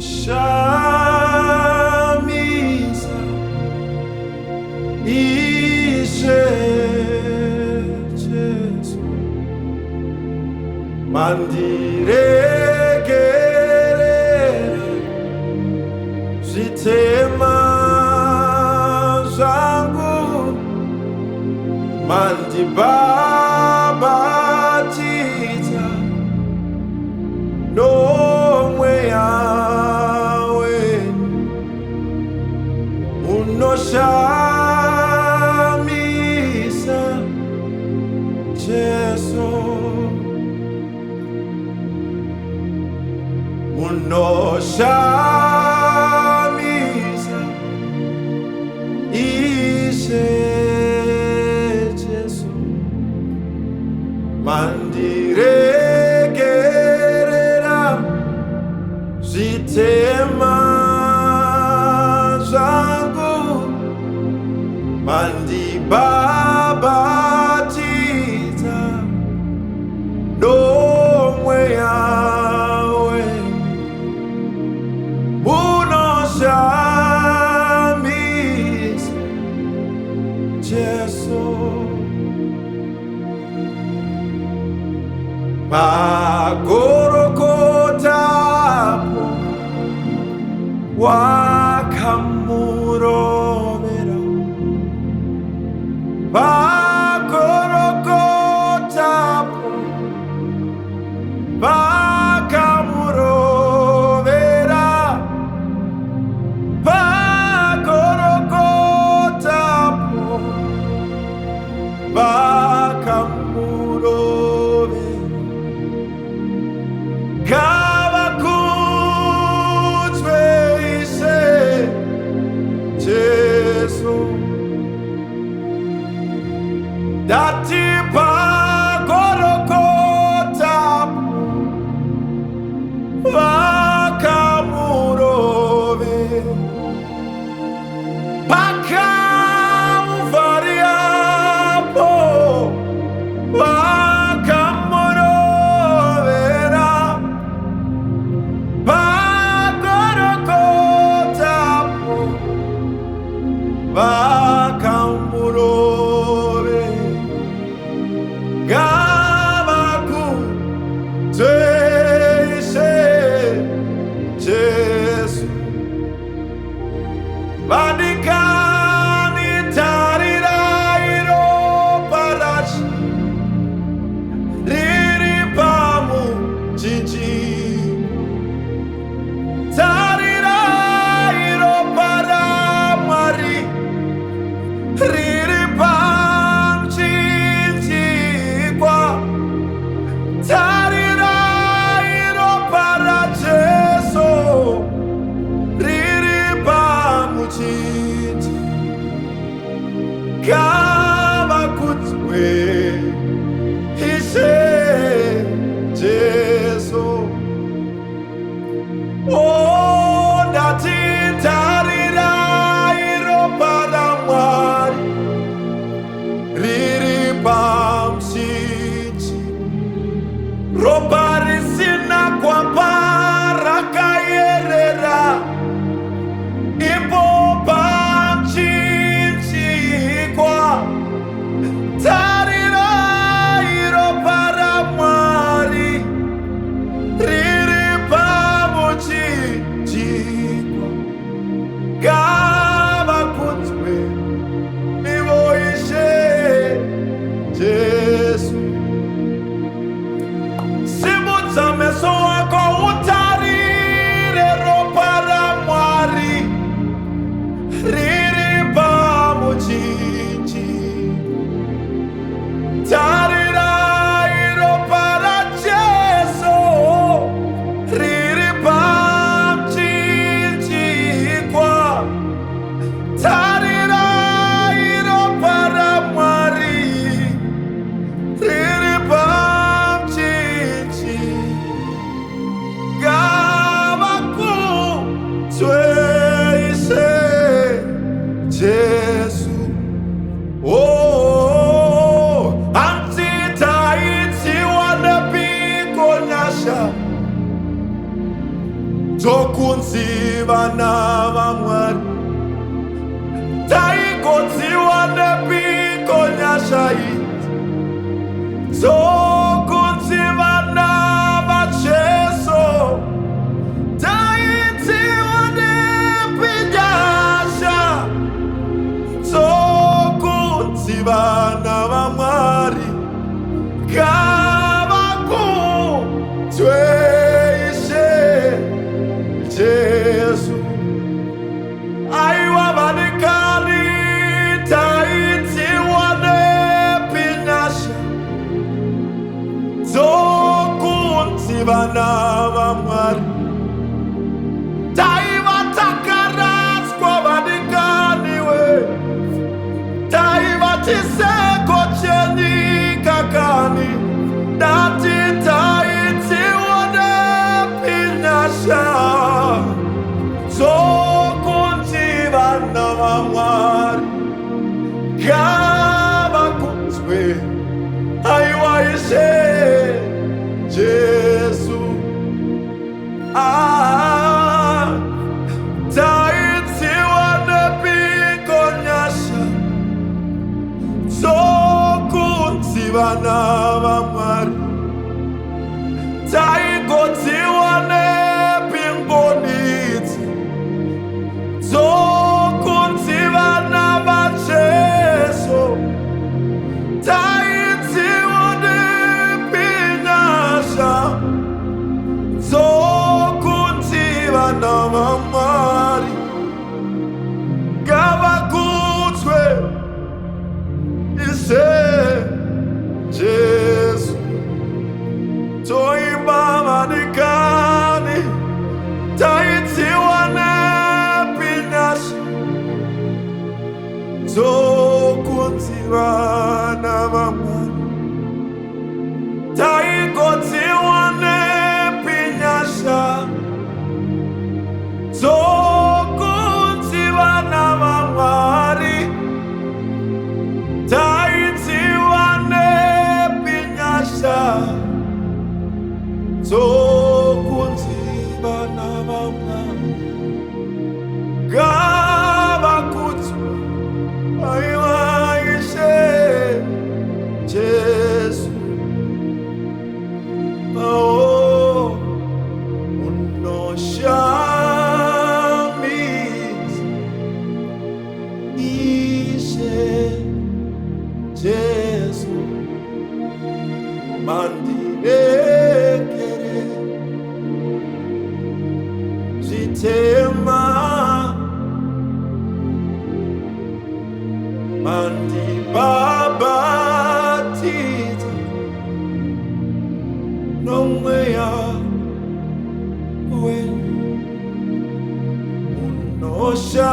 shamisa ishe Jesu mandiregerere zvitema zvangu mandibabatidza nomweya wenyu unoshamisa Jesu unoshamisa ishe Jesu mandiregerera zvitema zvangu mandibabatidza nomweya wenyu unoshamisa Jesu pagorokotapo wakamurovera pagorokotapo wakamurovera pagorokotapo wakamurovera ngavakudzwe Ishe Jesu ndati pagorokotapo wakamurovera pakamuvhariapo wakamurovera pagorokotapo wakamurovera ngavakudzwe Ishe Jesu vandikanitarira ropa raShe riri pamuchinjikwa tarirai ropa raMwari riri pamuchinjikwa tarirai ropa raJesu riri pamuchinjikwa ngavakudzwe Ishe Jesu ndati tarirai ropa raMwari riri pamuchinjikwa ropa risina gwapa rakayerera ipo pamuchinjikwa tarirai ropa raMwari riri pamuchinjikwa ngavakudzwe ivo Ishe Jesu simudza meso wako utarire ropa raMwari riri pamuchinjikwa tarirai ropa raJesu riri pamuchinjikwa tarirai ropa raMwari riri pamuchinjikwa ngavakudzwe Ishe Jesu antitaitiwa nepiko nyasha Tokunziva navamwari taikodziwa nepiko nyashai tokunziva navacheso taitiwa nepi nyasha tokunziva navamwari gavakutweishe Jesu aiwa vanikani taitiwa nepi nyasha tokunziva navamwari taivatakaratswa vanikaniwe taivatiseko chenyika kani dati taitiwa nepi nyasha tokunziva navamwari gavakutwe aiwa ishe Jesu taitiwa nepiko nyasha tokunziva navamwari taigodziwa nepi ngonidzi tokunziva navacheso taitiwa nepi nyasha tokunziva navamwari gavakutwe ishe Jesu toimba vanikani taitiwa nepi nyasha tokunziva navamwari taigodziwa nepi nyasha tokunziva navamwari taitiwa nepi nyasha tokunziva navamwari gavakutwe aiwa ishe Jesu unoshamisa ishe Jesu mandinekere zvitema mandibhabhatidza nomweya wenyu unosha